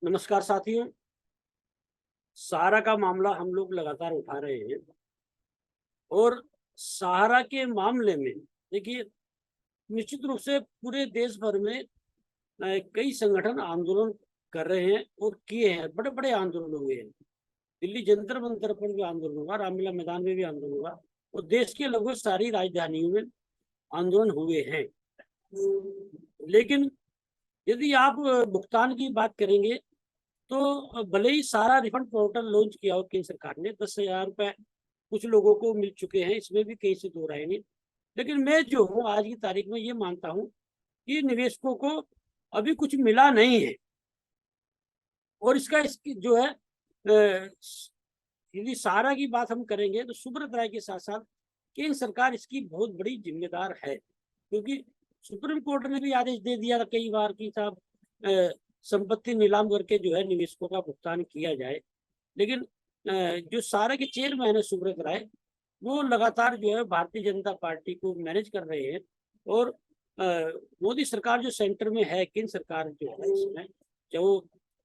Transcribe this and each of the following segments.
नमस्कार साथियों। सहारा का मामला हम लोग लगातार उठा रहे हैं और सहारा के मामले में देखिए, निश्चित रूप से पूरे देश भर में कई संगठन आंदोलन कर रहे हैं और किए हैं। बड़े-बड़े आंदोलन हुए हैं। दिल्ली जंतर मंतर पर भी आंदोलन हुआ, रामलीला मैदान में भी आंदोलन हुआ और देश के लगभग सारी राजधानियों में आंदोलन हुए हैं। लेकिन यदि आप भुगतान की बात करेंगे तो भले ही सारा रिफंड पोर्टल लॉन्च किया हो केंद्र सरकार ने, 10,000 रुपए कुछ लोगों को मिल चुके हैं, इसमें भी कहीं से दो राय नहीं। लेकिन मैं जो हूँ आज की तारीख में ये मानता हूँ कि निवेशकों को अभी कुछ मिला नहीं है और इसकी जो है यदि सहारा की बात हम करेंगे तो सुब्रत राय के साथ साथ केंद्र सरकार इसकी बहुत बड़ी जिम्मेदार है, क्योंकि सुप्रीम कोर्ट ने भी आदेश दे दिया था कई बार कि साहब संपत्ति नीलाम करके जो है निवेशकों का भुगतान किया जाए। लेकिन जो सहारा के चेयरमैन है सुब्रत राय, वो लगातार जो है भारतीय जनता पार्टी को मैनेज कर रहे हैं और मोदी सरकार जो सेंटर में है, केंद्र सरकार जो है इसमें, चाहे वो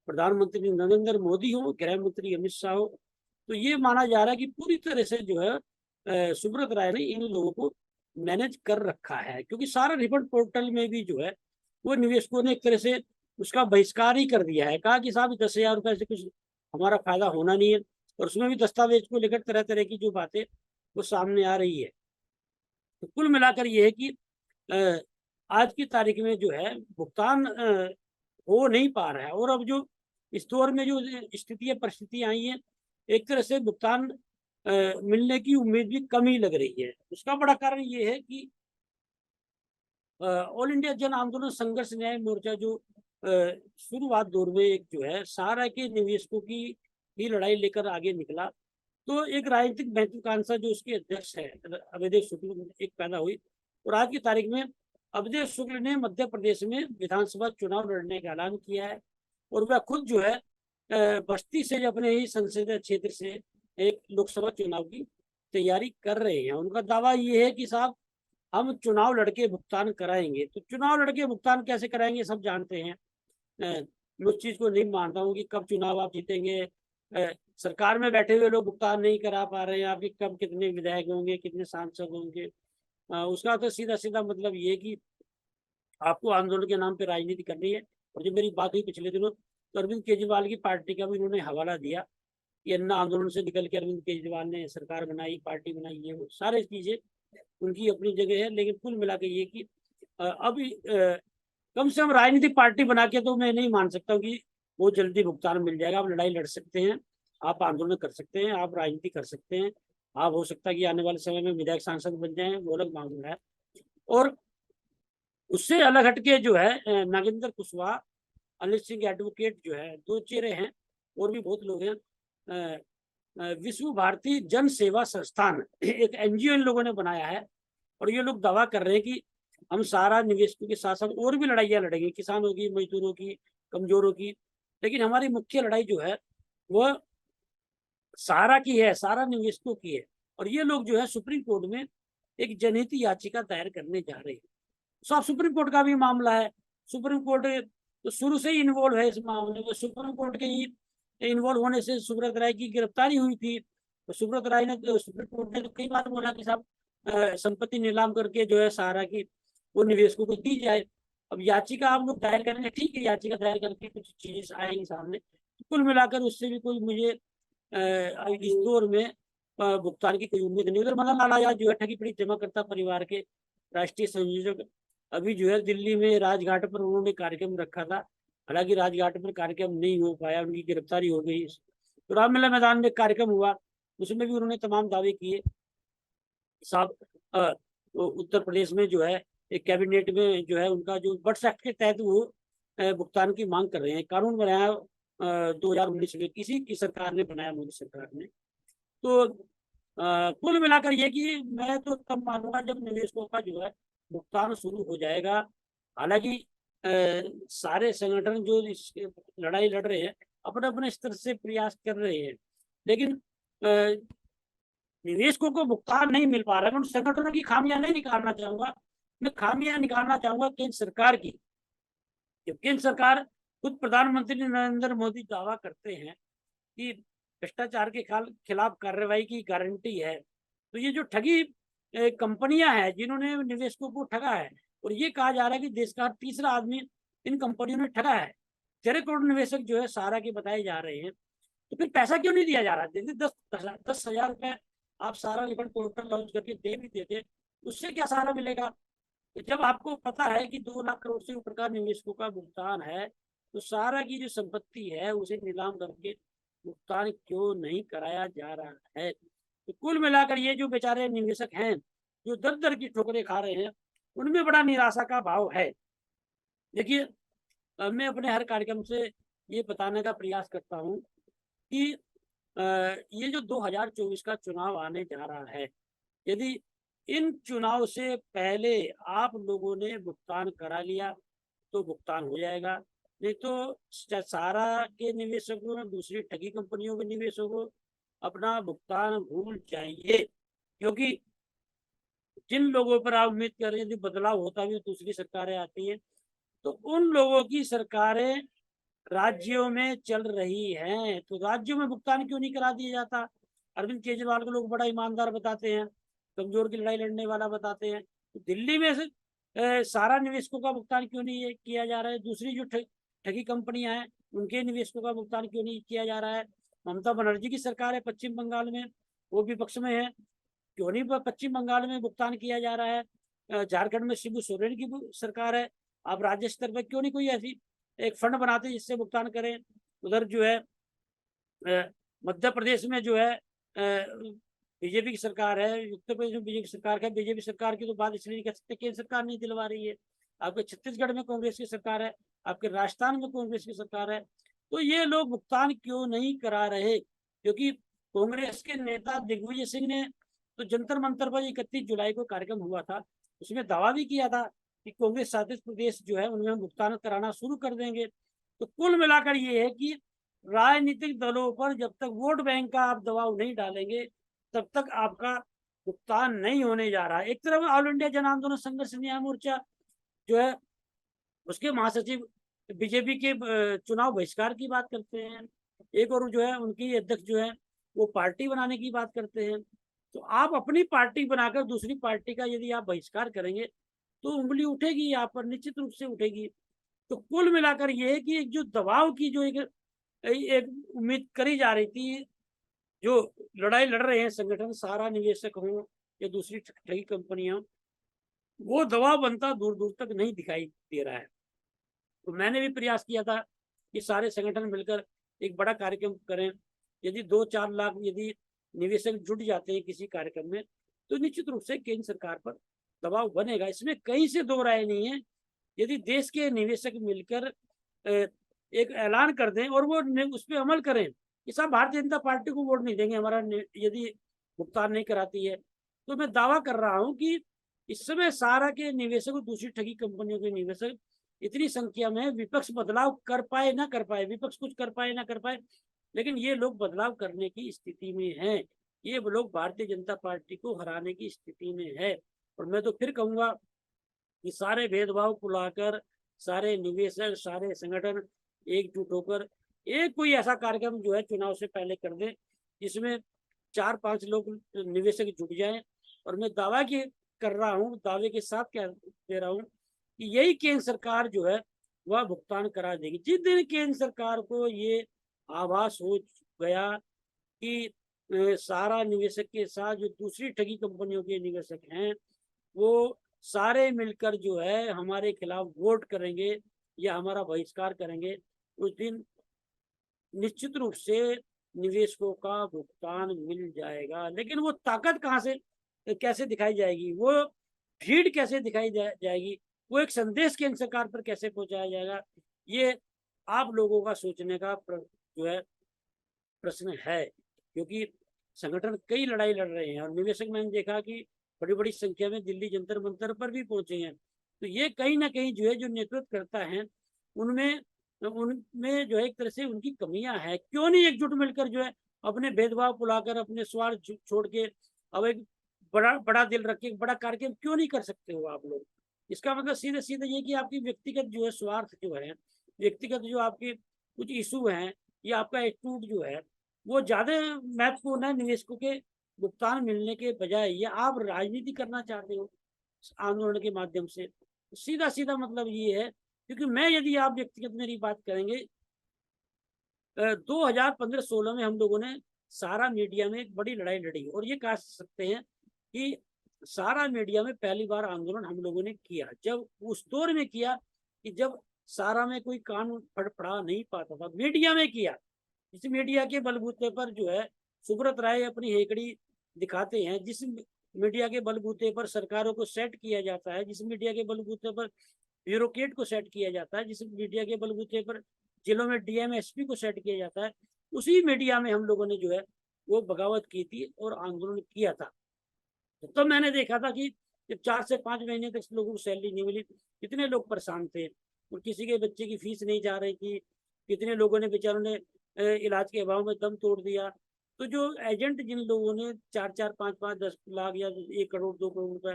प्रधानमंत्री नरेंद्र मोदी हो, गृह मंत्री अमित शाह हो, तो ये माना जा रहा है कि पूरी तरह से जो है सुब्रत राय ने इन लोगों को मैनेज कर रखा है, क्योंकि सारा रिफंड पोर्टल में भी जो है वो निवेशकों ने एक तरह से उसका बहिष्कार ही कर दिया है। कहा कि साहब 10,000 रुपए से कुछ हमारा फायदा होना नहीं है और उसमें भी दस्तावेज को लेकर तरह तरह की जो बातें वो सामने आ रही है। तो कुल मिलाकर ये है कि आज की तारीख में जो है भुगतान हो नहीं पा रहा है और अब जो इस दौर में जो स्थितियां परिस्थितियां आई हैं, एक तरह से भुगतान मिलने की उम्मीद भी कम ही लग रही है। उसका बड़ा कारण ये है कि ऑल इंडिया जन आंदोलन संघर्ष न्याय मोर्चा जो शुरुआत दौर में एक जो है सहारा के निवेशकों की ही लड़ाई लेकर आगे निकला, तो एक राजनीतिक महत्वाकांक्षा जो उसके अध्यक्ष है अवैध शुक्ल एक पैदा हुई और आज की तारीख में अवैध शुक्ल ने मध्य प्रदेश में विधानसभा चुनाव लड़ने का ऐलान किया है और वह खुद जो है बस्ती से अपने ही संसदीय क्षेत्र से एक लोकसभा चुनाव की तैयारी कर रहे हैं। उनका दावा ये है कि साहब हम चुनाव लड़के भुगतान कराएंगे। तो चुनाव लड़के भुगतान कैसे कराएंगे सब जानते हैं। मैं उस चीज को नहीं मानता हूँ कि कब चुनाव आप जीतेंगे। सरकार में बैठे हुए लोग भुगतान नहीं करा पा रहे हैं, आपके कब कितने विधायक होंगे, कितने सांसद होंगे। उसका तो सीधा सीधा मतलब ये कि आपको आंदोलन के नाम पे राजनीति करनी है। और जो मेरी बात हुई पिछले दिनों, तो अरविंद केजरीवाल की पार्टी का भी उन्होंने हवाला दिया कि अन्ना आंदोलन से निकल के अरविंद केजरीवाल ने सरकार बनाई, पार्टी बनाई, ये वो सारे चीजें उनकी अपनी जगह है। लेकिन कुल मिला के ये कि अभी कम से कम राजनीतिक पार्टी बना के तो मैं नहीं मान सकता हूँ कि वो जल्दी भुगतान मिल जाएगा। आप लड़ाई लड़ सकते हैं, आप आंदोलन कर सकते हैं, आप राजनीति कर सकते हैं, आप हो सकता है कि आने वाले समय में विधायक सांसद बन जाएं, वो अलग मामला है। और उससे अलग हटके जो है नागेंद्र कुशवाहा, अनिल सिंह एडवोकेट जो है, दो चेहरे हैं और भी बहुत लोग हैं। विश्व भारती जन सेवा संस्थान एक एनजीओ इन लोगों ने बनाया है और ये लोग दावा कर रहे हैं कि हम सारा निवेशकों के साथ साथ और भी लड़ाइयाँ लड़ेंगे, किसानों की, मजदूरों की, कमजोरों की। लेकिन हमारी मुख्य लड़ाई जो है वह सहारा की है, सारा निवेशकों की है। और ये लोग जो है सुप्रीम कोर्ट में एक जनहित याचिका दायर करने जा रहे हैं। सब सुप्रीम कोर्ट का भी मामला है। सुप्रीम कोर्ट तो शुरू से ही इन्वॉल्व है इस मामले में। सुप्रीम कोर्ट के ही इन्वॉल्व होने से सुब्रत राय की गिरफ्तारी हुई थी। तो सुब्रत राय ने सुप्रीम कोर्ट ने तो कई बार बोला कि साहब संपत्ति नीलाम करके जो है सहारा की वो निवेशकों को दी जाए। अब याचिका आप लोग दायर करेंगे, ठीक है, याचिका दायर करके कुछ चीजें आएंगी सामने। तो कुल मिलाकर उससे भी कोई मुझे इस दौर में भुगतान की कोई उम्मीद नहीं। उधर मदन लाल आजाद जो है ठगी पीड़ित जमाकर्ता परिवार के राष्ट्रीय संयोजक अभी जो है दिल्ली में राजघाट पर उन्होंने कार्यक्रम रखा था। हालांकि राजघाट पर कार्यक्रम नहीं हो पाया, उनकी गिरफ्तारी हो गई। तो रामलीला मैदान में कार्यक्रम हुआ, उसमें भी उन्होंने तमाम दावे किए। साहब उत्तर प्रदेश में जो है एक कैबिनेट में जो है उनका जो बट्स एक्ट के तहत वो भुगतान की मांग कर रहे हैं। कानून बनाया 2019 में, किसी की सरकार ने बनाया, मोदी सरकार ने। तो कुल मिलाकर ये कि मैं तो तब मानूंगा जब निवेशकों का जो है भुगतान शुरू हो जाएगा। हालांकि सारे संगठन जो इस लड़ाई लड़ रहे हैं अपने अपने स्तर से प्रयास कर रहे हैं, लेकिन निवेशकों को भुगतान नहीं मिल पा रहा है। मैं उन संगठनों की खामियां नहीं निकालना चाहूंगा, मैं खामियां निकालना चाहूंगा केंद्र सरकार की। जब केंद्र सरकार खुद प्रधानमंत्री नरेंद्र मोदी दावा करते हैं कि भ्रष्टाचार के खिलाफ कार्रवाई की गारंटी है। तो ये जो ठगी कंपनियां हैं जिन्होंने निवेशकों को ठगा है, और ये कहा जा रहा है कि देश का तीसरा आदमी इन कंपनियों ने ठगा है। 13 करोड़ निवेशक जो है सारा के बताए जा रहे हैं। तो फिर पैसा क्यों नहीं दिया जा रहा? जैसे 10,000 रुपए आप सारा रिफंड पोर्टल लॉन्च करके दे भी देते, उससे क्या सहारा मिलेगा? तो जब आपको पता है कि 2 लाख करोड़ से ऊपर का निवेशकों का भुगतान है, तो सारा की जो संपत्ति है उसे नीलाम करके भुगतान क्यों नहीं कराया जा रहा है? तो कुल मिलाकर ये जो बेचारे निवेशक हैं जो दर दर की ठोकरें खा रहे हैं, उनमें बड़ा निराशा का भाव है। देखिए, मैं अपने हर कार्यक्रम से ये बताने का प्रयास करता हूँ कि ये जो 2024 का चुनाव आने जा रहा है, यदि इन चुनाव से पहले आप लोगों ने भुगतान करा लिया तो भुगतान हो जाएगा, नहीं तो सारा के निवेशकों, दूसरी ठगी कंपनियों के निवेशकों को अपना भुगतान भूल जाइए। क्योंकि जिन लोगों पर आप उम्मीद कर रहे हैं यदि बदलाव होता भी, दूसरी सरकारें आती हैं, तो उन लोगों की सरकारें राज्यों में चल रही हैं, तो राज्यों में भुगतान क्यों नहीं करा दिया जाता? अरविंद केजरीवाल को लोग बड़ा ईमानदार बताते हैं, कमजोर की लड़ाई लड़ने वाला बताते हैं, तो दिल्ली में से सारा निवेशकों का भुगतान क्यों नहीं किया जा रहा है? दूसरी जो ठगी कंपनियां हैं उनके निवेशकों का भुगतान क्यों नहीं किया जा रहा है? ममता बनर्जी की सरकार है पश्चिम बंगाल में, वो विपक्ष में है, क्यों नहीं पश्चिम बंगाल में भुगतान किया जा रहा है? झारखंड में शिबू सोरेन की सरकार है, आप राज्य स्तर पर क्यों नहीं कोई ऐसी एक फंड बनाते जिससे भुगतान करें? उधर जो है मध्य प्रदेश में जो है बीजेपी की सरकार है, उत्तर प्रदेश में बीजेपी की सरकार है, बीजेपी सरकार की तो बात इसलिए नहीं कह सकते केंद्र सरकार नहीं दिलवा रही है। आपके छत्तीसगढ़ में कांग्रेस की सरकार है, आपके राजस्थान में कांग्रेस की सरकार है, तो ये लोग भुगतान क्यों नहीं करा रहे? क्योंकि कांग्रेस के नेता दिग्विजय सिंह ने तो जंतर मंतर पर 31 जुलाई को कार्यक्रम हुआ था, उसमें दावा भी किया था कि कांग्रेस शासित प्रदेश जो है उनमें हम भुगतान कराना शुरू कर देंगे। तो कुल मिलाकर ये है कि राजनीतिक दलों पर जब तक वोट बैंक का आप दबाव नहीं डालेंगे, तब तक आपका भुगतान नहीं होने जा रहा है। एक तरफ ऑल इंडिया जन आंदोलन संघर्ष न्याय मोर्चा जो है उसके महासचिव बीजेपी के चुनाव बहिष्कार की बात करते हैं, एक और जो है उनकी अध्यक्ष जो है वो पार्टी बनाने की बात करते हैं। तो आप अपनी पार्टी बनाकर दूसरी पार्टी का यदि आप बहिष्कार करेंगे तो उंगली उठेगी यहाँ पर, निश्चित रूप से उठेगी। तो कुल मिलाकर ये है कि एक जो दबाव की जो एक उम्मीद करी जा रही थी, जो लड़ाई लड़ रहे हैं संगठन, सारा निवेशक हो या दूसरी ठगी कंपनियां, वो दबाव बनता दूर दूर तक नहीं दिखाई दे रहा है। तो मैंने भी प्रयास किया था कि सारे संगठन मिलकर एक बड़ा कार्यक्रम करें। यदि 2-4 लाख यदि निवेशक जुट जाते हैं किसी कार्यक्रम में, तो निश्चित रूप से केंद्र सरकार पर दबाव बनेगा, इसमें कहीं से दो राय नहीं है। यदि देश के निवेशक मिलकर एक ऐलान कर दें और वो उस पर अमल करें कि साहब भारतीय जनता पार्टी को वोट नहीं देंगे हमारा यदि भुगतान नहीं कराती है, तो मैं दावा कर रहा हूं कि इस समय सारा के निवेशक और दूसरी ठगी कंपनियों के निवेशक इतनी संख्या में, विपक्ष बदलाव कर पाए ना कर पाए, विपक्ष कुछ कर पाए ना कर पाए, लेकिन ये लोग बदलाव करने की स्थिति में हैं। ये लोग भारतीय जनता पार्टी को हराने की स्थिति में है। और मैं तो फिर कहूंगा कि सारे भेदभाव भुलाकर सारे निवेशक, सारे संगठन एकजुट होकर एक कोई ऐसा कार्यक्रम जो है चुनाव से पहले कर दे जिसमें 4-5 लोग निवेशक जुट जाएं। और मैं दावा कर रहा हूँ, दावे के साथ कह दे रहा हूँ कि यही केंद्र सरकार जो है वह भुगतान करा देगी। जिस दिन केंद्र सरकार को ये आभास हो गया कि सारा निवेशक के साथ जो दूसरी ठगी कंपनियों के निवेशक हैं वो सारे मिलकर जो है हमारे खिलाफ वोट करेंगे या हमारा बहिष्कार करेंगे, उस दिन निश्चित रूप से निवेशकों का भुगतान मिल जाएगा। लेकिन वो ताकत कहाँ से कैसे दिखाई जाएगी, वो भीड़ कैसे दिखाई जाएगी, वो एक संदेश केंद्र सरकार पर कैसे पहुंचाया जाएगा, ये आप लोगों का सोचने का जो है प्रश्न है। क्योंकि संगठन कई लड़ाई लड़ रहे हैं और निवेशक मैंने देखा कि बड़ी बड़ी संख्या में दिल्ली जंतर मंतर पर भी पहुंचे हैं। तो ये कहीं ना कहीं जो है जो नेतृत्व करता है उनमें उनमें जो है एक तरह से उनकी कमियां हैं। क्यों नहीं एकजुट मिलकर जो है अपने भेदभाव भुलाकर, अपने स्वार्थ छोड़ के अब एक बड़ा बड़ा दिल रख के बड़ा कार्यक्रम क्यों नहीं कर सकते हो आप लोग? इसका मतलब सीधे सीधे ये कि आपकी व्यक्तिगत जो है स्वार्थ जो है व्यक्तिगत जो आपके कुछ इशू हैं या आपका एटीट्यूड जो है वो ज्यादा महत्वपूर्ण है निवेशकों के भुगतान मिलने के बजाय, या आप राजनीति करना चाहते हो आंदोलन के माध्यम से। सीधा सीधा मतलब ये है, क्योंकि मैं यदि आप व्यक्तिगत मेरी बात करेंगे, 2015-16 में हम लोगों ने सारा मीडिया में एक बड़ी लड़ाई लड़ी, और ये कह सकते हैं कि सारा मीडिया में पहली बार आंदोलन हम लोगों ने किया, जब उस दौर में किया कि जब सारा में कोई कानून पढ़ा नहीं पाता था, मीडिया में किया। इस मीडिया के बलबूते पर जो है सुब्रत राय अपनी हेकड़ी दिखाते हैं, जिस मीडिया के बलबूते पर सरकारों को सेट किया जाता है, जिस मीडिया के बलबूते पर ब्यूरोक्रेट को सेट किया जाता है, जिस मीडिया के बलबूते पर जिलों में डीएम एसपी को सेट किया जाता है, उसी मीडिया में हम लोगों ने जो है वो बगावत की थी और आंदोलन किया था। तो मैंने देखा था कि जब 4 से 5 महीने तक लोगों को सैलरी नहीं मिली, कितने लोग परेशान थे, और किसी के बच्चे की फीस नहीं जा रही थी, कितने लोगों ने बेचारों ने इलाज के अभाव में दम तोड़ दिया। तो जो एजेंट जिन लोगों ने 4-4, 5-5, 10 लाख या 1 करोड़ 2 करोड़ रुपए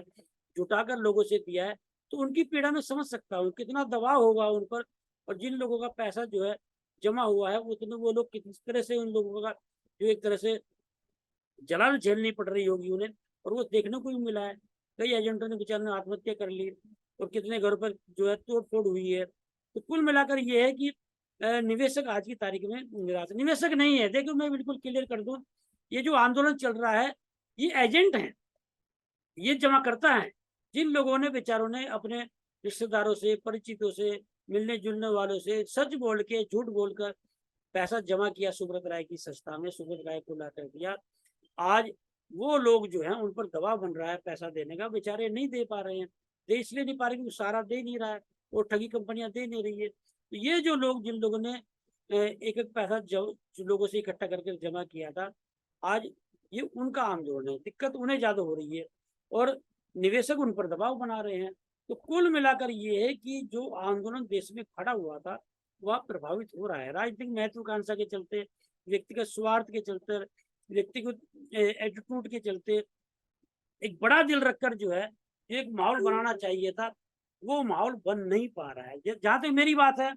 जुटाकर लोगों से दिया है, तो उनकी पीड़ा में समझ सकता हूँ कितना दबाव होगा उन पर। और जिन लोगों का पैसा जो है जमा हुआ है, उतने वो लोग किस तरह से उन लोगों का जो एक तरह से जलाल झेलनी पड़ रही होगी उन्हें, और वो देखने को भी मिला है। कई एजेंटों ने बेचारे ने आत्महत्या कर ली, और कितने घरों पर जो है तोड़ फोड़ हुई है। तो कुल मिलाकर ये है कि निवेशक आज की तारीख में निराश, निवेशक नहीं है। देखो मैं बिल्कुल क्लियर कर दूं, ये जो आंदोलन चल रहा है ये एजेंट है, ये जमा करता है। जिन लोगों ने बेचारों ने अपने रिश्तेदारों से, परिचितों से, मिलने जुलने वालों से सच बोल के झूठ बोलकर पैसा जमा किया सुब्रत राय की संस्था में, सुब्रत राय को ला कर दिया, आज वो लोग जो है उन पर दबाव बन रहा है पैसा देने का, बेचारे नहीं दे पा रहे हैं। दे इसलिए नहीं पा रहे क्योंकि सारा दे नहीं रहा है, और ठगी कंपनियां दे नहीं रही है। तो ये जो लोग, जिन लोगों ने एक एक पैसा जो लोगों से इकट्ठा करके जमा किया था, आज ये उनका आंदोलन है, दिक्कत उन्हें ज्यादा हो रही है, और निवेशक उन पर दबाव बना रहे हैं। तो कुल मिलाकर ये है कि जो आंदोलन देश में खड़ा हुआ था वह प्रभावित हो रहा है राजनीतिक महत्वाकांक्षा के चलते, व्यक्तिगत स्वार्थ के चलते, व्यक्तिगत एटीट्यूड के चलते। एक बड़ा दिल रखकर जो है एक माहौल बनाना चाहिए था, वो माहौल बन नहीं पा रहा है। जहां तक मेरी बात है,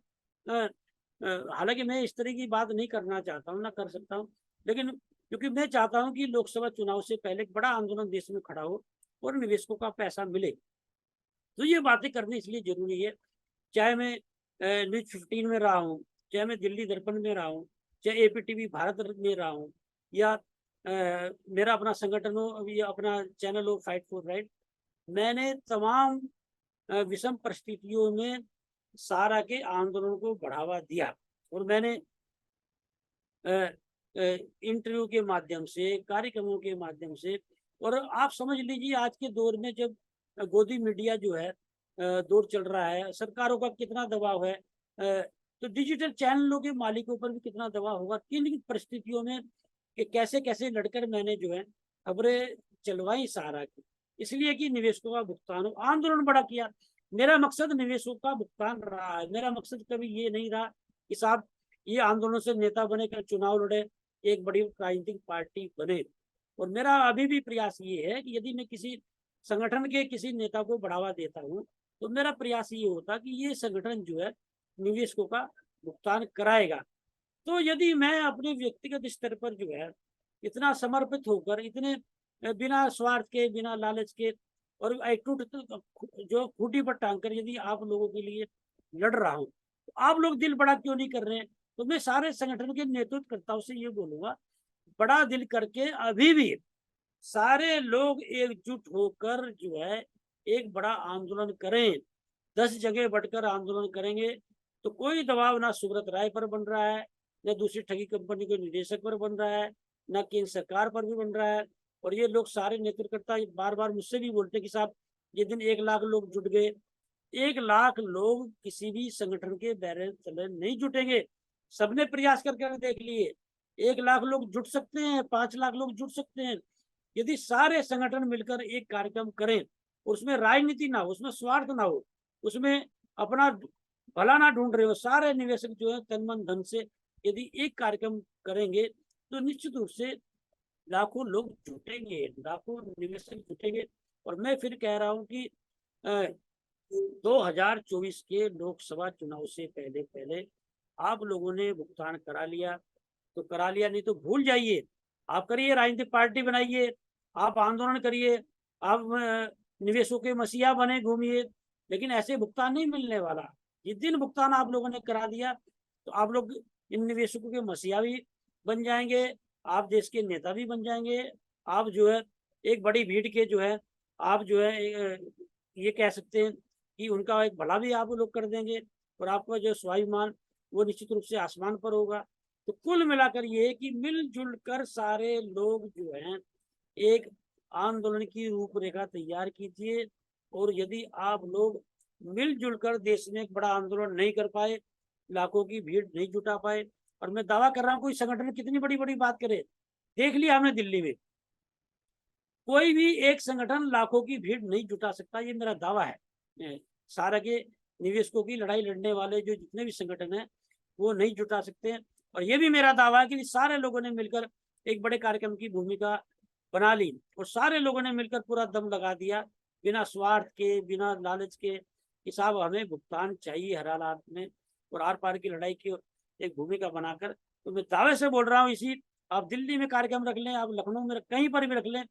हालांकि मैं इस तरह की बात नहीं करना चाहता हूँ, ना कर सकता हूँ, लेकिन क्योंकि मैं चाहता हूँ कि लोकसभा चुनाव से पहले एक बड़ा आंदोलन देश में खड़ा हो और निवेशकों का पैसा मिले। तो ये बातें करनी इसलिए जरूरी है, चाहे मैं न्यूज 15 में रहा हूँ, चाहे मैं दिल्ली दर्पण में रहा हूँ, चाहे एपीटीवी भारत में रहा हूँ, या मेरा अपना संगठन हो या अपना चैनल हो फाइट फॉर राइट। मैंने तमाम विषम परिस्थितियों में सारा के आंदोलन को बढ़ावा दिया, और मैंने इंटरव्यू के माध्यम से, कार्यक्रमों के माध्यम से, और आप समझ लीजिए आज के दौर में जब गोदी मीडिया जो है दौर चल रहा है, सरकारों का कितना दबाव है, तो डिजिटल चैनलों के मालिकों पर भी कितना दबाव होगा, किन परिस्थितियों में कि कैसे कैसे लड़कर मैंने जो है खबरें चलवाई सहारा की, इसलिए कि निवेशकों का भुगतान हो। आंदोलन बड़ा किया, मेरा मकसद निवेशकों का भुगतान रहा है। मेरा मकसद कभी ये नहीं रहा कि साहब ये आंदोलन से नेता बने कर चुनाव लड़े, एक बड़ी राजनीतिक पार्टी बने। और मेरा अभी भी प्रयास ये है कि यदि मैं किसी संगठन के किसी नेता को बढ़ावा देता हूँ, तो मेरा प्रयास ये होता कि ये संगठन जो है निवेशकों का भुगतान कराएगा। तो यदि मैं अपने व्यक्तिगत स्तर पर जो है इतना समर्पित होकर, इतने बिना स्वार्थ के, बिना लालच के, और जो खूंटी पर टांग कर यदि आप लोगों के लिए लड़ रहा हूँ, तो आप लोग दिल बड़ा क्यों नहीं कर रहे हैं? तो मैं सारे संगठन के नेतृत्वकर्ताओं से ये बोलूंगा, बड़ा दिल करके अभी भी सारे लोग एकजुट होकर जो है एक बड़ा आंदोलन करें। 10 जगह बढ़कर आंदोलन करेंगे तो कोई दबाव ना सुब्रत राय पर बन रहा है, न दूसरी ठगी कंपनी के निदेशक पर बन रहा है, न केंद्र सरकार पर भी बन रहा है। और ये लोग सारे नेतृत्वकर्ता बार बार मुझसे भी बोलते कि साहब ये दिन 1 लाख लोग जुट गए। 1 लाख लोग किसी भी संगठन के बैनर तले नहीं जुटेंगे। सबने प्रयास करके देख लिए, 1 लाख लोग जुट सकते हैं, 5 लाख लोग जुट सकते हैं, यदि सारे संगठन मिलकर एक कार्यक्रम करें, उसमें राजनीति ना हो, उसमें स्वार्थ ना हो, उसमें अपना भला ना ढूंढ रहे हो, सारे निवेशक जो है तन मन धन से यदि एक कार्यक्रम करेंगे तो निश्चित रूप से लाखों लोग जुटेंगे, लाखों निवेशक जुटेंगे। और मैं फिर कह रहा हूं कि 2024 के लोकसभा चुनाव से पहले पहले आप लोगों ने भुगतान करा लिया तो करा लिया, नहीं तो भूल जाइए। आप करिए, राजनीतिक पार्टी बनाइए, आप आंदोलन करिए, आप निवेशों के मसीहा बने घूमिए, लेकिन ऐसे भुगतान नहीं मिलने वाला। जिस दिन भुगतान आप लोगों ने करा दिया तो आप लोग इन निवेशकों के मसीहा भी बन जाएंगे, आप देश के नेता भी बन जाएंगे। आप जो है एक बड़ी भीड़ के जो है आप जो है ये कह सकते हैं कि उनका एक भला भी आप लोग कर देंगे, और आपका जो स्वाभिमान वो निश्चित रूप से आसमान पर होगा। तो कुल मिलाकर ये है कि मिलजुल कर सारे लोग जो हैं एक आंदोलन की रूपरेखा तैयार कीजिए, और यदि आप लोग मिलजुल कर देश में एक बड़ा आंदोलन नहीं कर पाए, लाखों की भीड़ नहीं जुटा पाए, और मैं दावा कर रहा हूँ कोई संगठन कितनी बड़ी बड़ी बात करे, देख लिया हमने दिल्ली में, कोई भी एक संगठन लाखों की भीड़ नहीं जुटा सकता, ये मेरा दावा है। सारा के निवेशकों की लड़ाई लड़ने वाले जो जितने भी संगठन हैं वो नहीं जुटा सकते हैं। और ये भी मेरा दावा है कि सारे लोगों ने मिलकर एक बड़े कार्यक्रम की भूमिका बना ली और सारे लोगों ने मिलकर पूरा दम लगा दिया, बिना स्वार्थ के, बिना लालच के, कि साहब हमें भुगतान चाहिए हर हालात में, और आर पार की लड़ाई की एक भूमिका बनाकर। तो मैं दावे से बोल रहा हूँ, इसी आप दिल्ली में कार्यक्रम रख लें, आप लखनऊ में कहीं पर भी रख लें,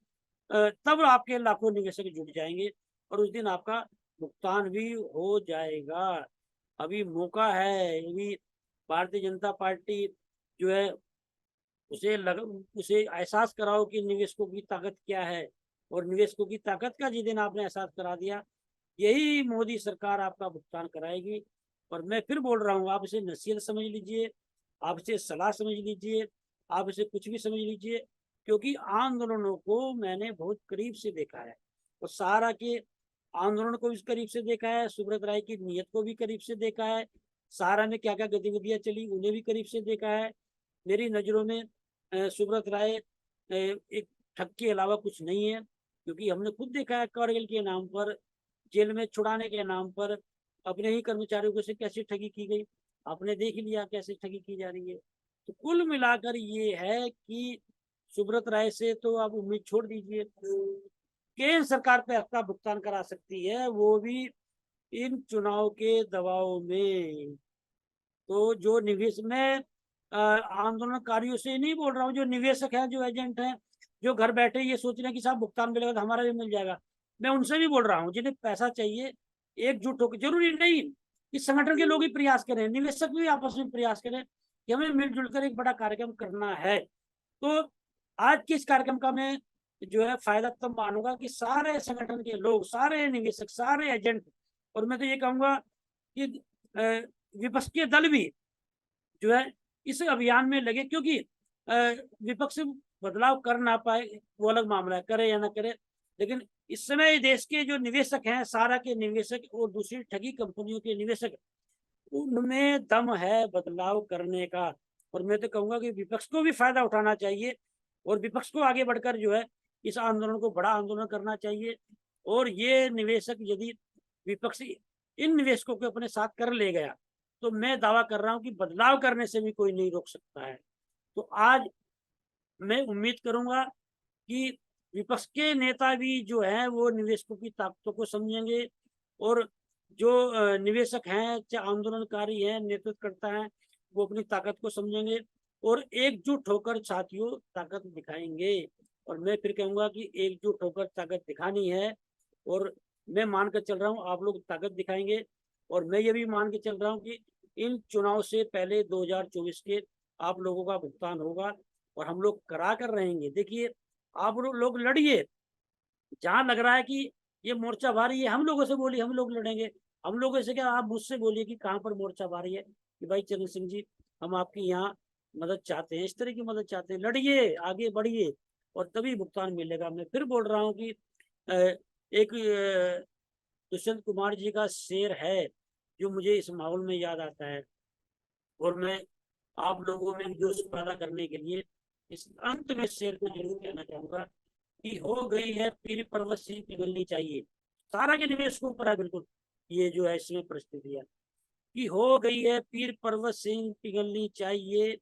तब आपके लाखों निवेशक जुट जाएंगे और उस दिन आपका भुगतान भी हो जाएगा। अभी मौका है, अभी भारतीय जनता पार्टी जो है उसे एहसास कराओ कि निवेशकों की ताकत क्या है, और निवेशकों की ताकत का जिस दिन आपने एहसास करा दिया, यही मोदी सरकार आपका भुगतान कराएगी। और मैं फिर बोल रहा हूँ, आप इसे नसीहत समझ लीजिए, आप इसे सलाह समझ लीजिए, आप इसे कुछ भी समझ लीजिए, क्योंकि आंदोलनों को मैंने बहुत करीब से देखा है, और सहारा के आंदोलन को भी करीब से देखा है, सुब्रत राय की नीयत को भी करीब से देखा है, सहारा में क्या क्या गतिविधियां चली उन्हें भी करीब से देखा है। मेरी नज़रों में सुब्रत राय एक ठग के अलावा कुछ नहीं है, क्योंकि हमने खुद देखा है कारगिल के नाम पर, जेल में छुड़ाने के नाम पर अपने ही कर्मचारियों से कैसे ठगी की गई, आपने देख लिया कैसे ठगी की जा रही है। तो कुल मिलाकर ये है कि सुब्रत राय से तो आप उम्मीद छोड़ दीजिए, केंद्र सरकार पे आपका भुगतान करा सकती है, वो भी इन चुनाव के दबाव में। तो जो निवेश में आंदोलनकारियों से नहीं बोल रहा हूँ, जो निवेशक है, जो एजेंट है, जो घर बैठे ये सोच रहे हैं कि साहब भुगतान मिलेगा तो हमारा भी मिल जाएगा, मैं उनसे भी बोल रहा हूँ, जिन्हें पैसा चाहिए एकजुट होकर, जरूरी नहीं कि संगठन के लोग ही प्रयास करें, निवेशक भी आपस में प्रयास करें कि हमें मिलजुल कर एक बड़ा कार्यक्रम करना है। तो आज के इस कार्यक्रम का मैं जो है फायदा तब मानूंगा कि सारे संगठन के लोग, सारे निवेशक, सारे एजेंट, और मैं तो ये कहूंगा कि विपक्षी दल भी जो है इस अभियान में लगे, क्योंकि विपक्ष बदलाव कर ना पाए वो अलग मामला है, करे या ना करे, लेकिन इस समय देश के जो निवेशक हैं, सारा के निवेशक और दूसरी ठगी कंपनियों के निवेशक, उनमें दम है बदलाव करने का। और मैं तो कहूंगा कि विपक्ष को भी फायदा उठाना चाहिए, और विपक्ष को आगे बढ़कर जो है इस आंदोलन को बड़ा आंदोलन करना चाहिए। और ये निवेशक यदि विपक्ष इन निवेशकों को अपने साथ कर ले गया, तो मैं दावा कर रहा हूं कि बदलाव करने से भी कोई नहीं रोक सकता है। तो आज मैं उम्मीद करूंगा कि विपक्ष के नेता भी जो है वो निवेशकों की ताकतों को समझेंगे, और जो निवेशक हैं, चाहे आंदोलनकारी हैं, नेतृत्वकर्ता हैं, वो अपनी ताकत को समझेंगे और एकजुट होकर साथियों ताकत दिखाएंगे। और मैं फिर कहूंगा कि एकजुट होकर ताकत दिखानी है, और मैं मान कर चल रहा हूँ आप लोग ताकत दिखाएंगे, और मैं ये भी मान के चल रहा हूँ कि इन चुनाव से पहले 2024 के आप लोगों का भुगतान होगा, और हम लोग करा कर रहेंगे। देखिए, आप लोग लड़िए, जहां लग रहा है कि ये मोर्चा भारी है, हम लोगों से बोलिए, हम लोग लड़ेंगे। हम लोगों से क्या, आप मुझसे बोलिए कि कहाँ पर मोर्चा भारी है, कि भाई चरण सिंह जी हम आपकी यहाँ मदद चाहते हैं, इस तरह की मदद चाहते हैं, लड़िए, आगे बढ़िए, और तभी भुगतान मिलेगा। मैं फिर बोल रहा हूँ कि एक दुष्यंत कुमार जी का शेर है जो मुझे इस माहौल में याद आता है, और मैं आप लोगों में जोश पैदा करने के लिए इस अंत में शेर को जरूर कहना चाहूंगा कि हो गई है पीर पर्वत सिंह पिघलनी चाहिए। सारा के निवेशकों पर है बिल्कुल ये जो है इसमें परिस्थितियां, कि हो गई है पीर पर्वत सिंह पिघलनी चाहिए,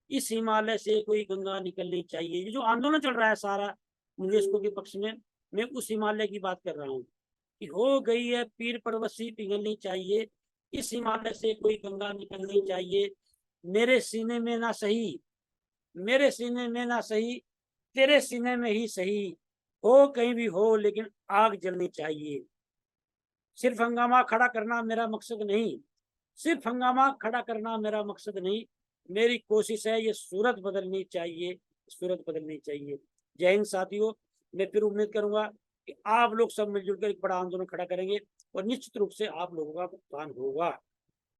इस हिमालय से कोई गंगा निकलनी चाहिए। ये जो आंदोलन चल रहा है सारा निवेशकों के पक्ष में, मैं उस हिमालय की बात कर रहा हूँ कि हो गई है पीर परवसी पिघलनी चाहिए, इस हिमालय से कोई गंगा निकलनी चाहिए। मेरे सीने में ना सही, मेरे सीने में ना सही, तेरे सीने में ही सही, हो कहीं भी हो लेकिन आग जलनी चाहिए। सिर्फ हंगामा खड़ा करना मेरा मकसद नहीं, सिर्फ हंगामा खड़ा करना मेरा मकसद नहीं, मेरी कोशिश है ये सूरत बदलनी चाहिए, सूरत बदलनी चाहिए। जय हिंद साथियों। मैं फिर उम्मीद करूंगा कि आप लोग सब मिलजुल कर एक बड़ा आंदोलन खड़ा करेंगे और निश्चित रूप से आप लोगों का भुगतान होगा।